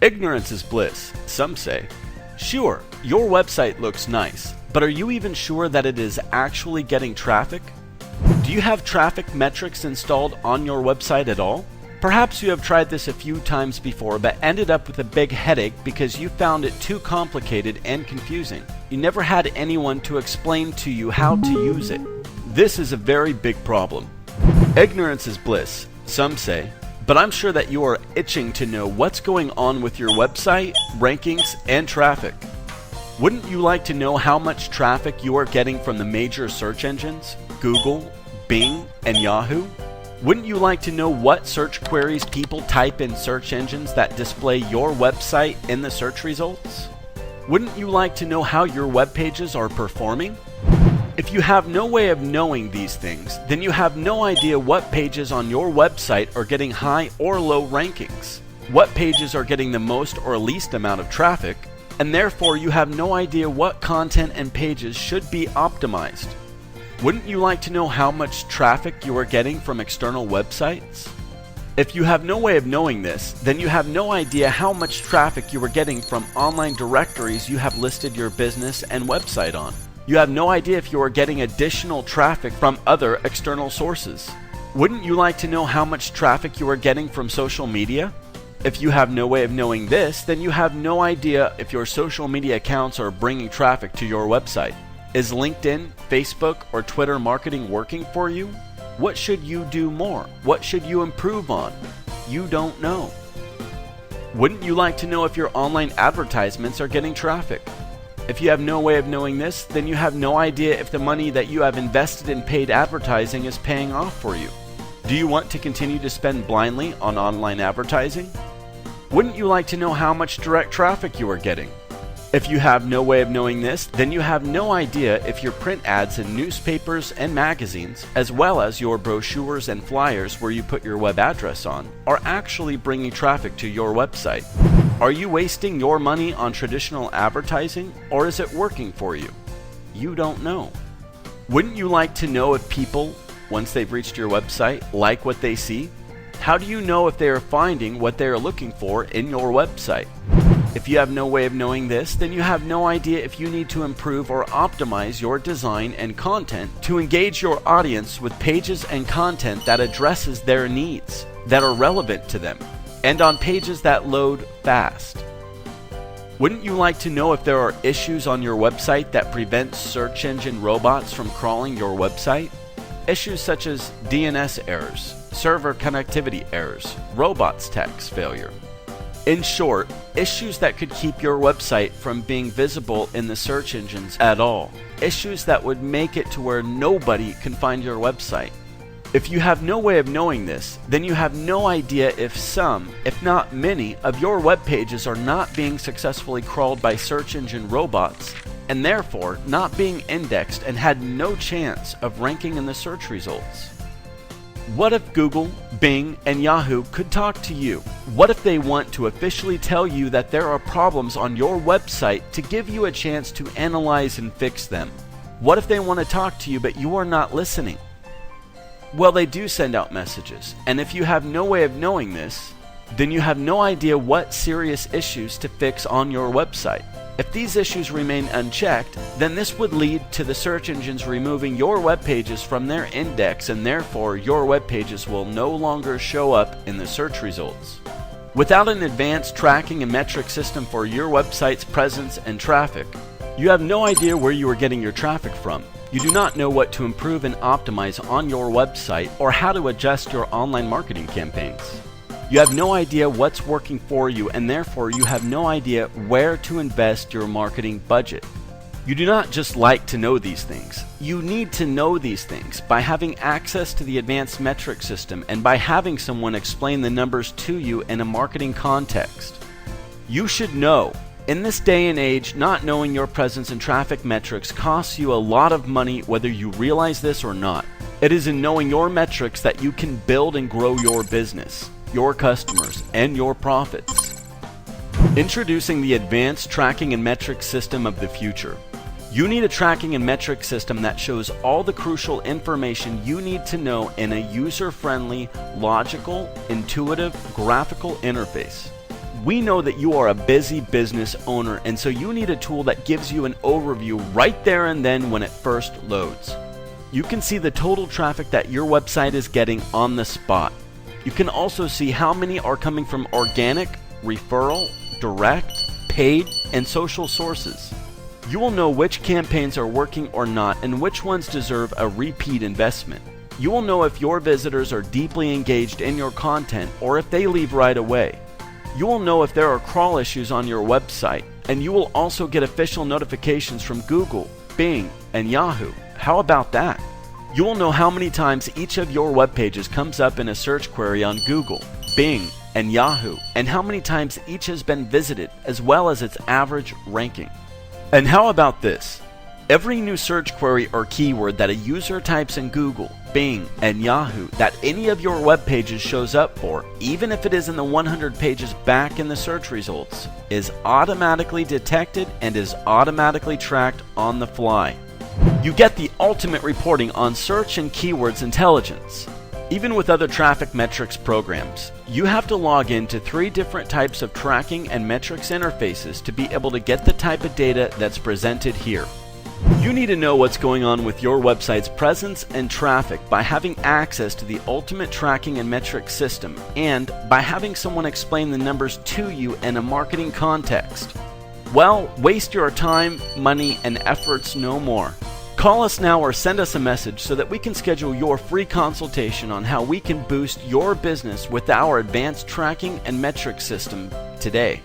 Ignorance is bliss, some say. Sure, your website looks nice, but are you even sure that it is actually getting traffic? Do you have traffic metrics installed on your website at all? Perhaps you have tried this a few times before but ended up with a big headache because you found it too complicated and confusing. You never had anyone to explain to you how to use it. This is a very big problem. Ignorance is bliss, some say, but I'm sure that you are itching to know what's going on with your website, rankings, and traffic. Wouldn't you like to know how much traffic you are getting from the major search engines, Google, Bing, and Yahoo? Wouldn't you like to know what search queries people type in search engines that display your website in the search results? Wouldn't you like to know how your web pages are performing? If you have no way of knowing these things, then you have no idea what pages on your website are getting high or low rankings, what pages are getting the most or least amount of traffic, and therefore you have no idea what content and pages should be optimized. Wouldn't you like to know how much traffic you are getting from external websites? If you have no way of knowing this, then you have no idea how much traffic you are getting from online directories you have listed your business and website on. You have no idea if you are getting additional traffic from other external sources. Wouldn't you like to know how much traffic you are getting from social media? If you have no way of knowing this, then you have no idea if your social media accounts are bringing traffic to your website. Is LinkedIn, Facebook, or Twitter marketing working for you? What should you do more? What should you improve on? You don't know. Wouldn't you like to know if your online advertisements are getting traffic? If you have no way of knowing this, then you have no idea if the money that you have invested in paid advertising is paying off for you. Do you want to continue to spend blindly on online advertising? Wouldn't you like to know how much direct traffic you are getting? If you have no way of knowing this, then you have no idea if your print ads in newspapers and magazines, as well as your brochures and flyers where you put your web address on, are actually bringing traffic to your website. Are you wasting your money on traditional advertising, or is it working for you? You don't know. Wouldn't you like to know if people, once they've reached your website, like what they see? How do you know if they are finding what they are looking for in your website? If you have no way of knowing this, then you have no idea if you need to improve or optimize your design and content to engage your audience with pages and content that addresses their needs, that are relevant to them, and on pages that load fast. Wouldn't you like to know if there are issues on your website that prevent search engine robots from crawling your website? Issues such as DNS errors, server connectivity errors, robots text failure. In short, issues that could keep your website from being visible in the search engines at all. Issues that would make it to where nobody can find your website. If you have no way of knowing this, then you have no idea if some, if not many, of your web pages are not being successfully crawled by search engine robots, and therefore not being indexed and had no chance of ranking in the search results. What if Google, Bing, and Yahoo could talk to you? What if they want to officially tell you that there are problems on your website to give you a chance to analyze and fix them? What if they want to talk to you but you are not listening? Well, they do send out messages, and if you have no way of knowing this, then you have no idea what serious issues to fix on your website. If these issues remain unchecked, then this would lead to the search engines removing your web pages from their index, and therefore your web pages will no longer show up in the search results. Without an advanced tracking and metric system for your website's presence and traffic, you have no idea where you are getting your traffic from. You do not know what to improve and optimize on your website or how to adjust your online marketing campaigns. You have no idea what's working for you, and therefore you have no idea where to invest your marketing budget. You do not just like to know these things. You need to know these things by having access to the advanced metric system and by having someone explain the numbers to you in a marketing context. You should know. In this day and age, not knowing your presence and traffic metrics costs you a lot of money whether you realize this or not. It is in knowing your metrics that you can build and grow your business, your customers, and your profits. Introducing the advanced tracking and metric system of the future. You need a tracking and metric system that shows all the crucial information you need to know in a user-friendly, logical, intuitive, graphical interface. We know that you are a busy business owner, and so you need a tool that gives you an overview right there and then when it first loads. You can see the total traffic that your website is getting on the spot. You can also see how many are coming from organic, referral, direct, paid, and social sources. You will know which campaigns are working or not and which ones deserve a repeat investment. You will know if your visitors are deeply engaged in your content or if they leave right away. You will know if there are crawl issues on your website, and you will also get official notifications from Google, Bing, and Yahoo. How about that? You will know how many times each of your web pages comes up in a search query on Google, Bing, and Yahoo, and how many times each has been visited, as well as its average ranking. And how about this? Every new search query or keyword that a user types in Google, Bing, and Yahoo that any of your web pages shows up for, even if it is in the 100 pages back in the search results, is automatically detected and is automatically tracked on the fly. You get the ultimate reporting on search and keywords intelligence. Even with other traffic metrics programs, you have to log into 3 different types of tracking and metrics interfaces to be able to get the type of data that's presented here. You need to know what's going on with your website's presence and traffic by having access to the ultimate tracking and metrics system, and by having someone explain the numbers to you in a marketing context. Well, waste your time, money, and efforts no more. Call us now or send us a message so that we can schedule your free consultation on how we can boost your business with our advanced tracking and metrics system today.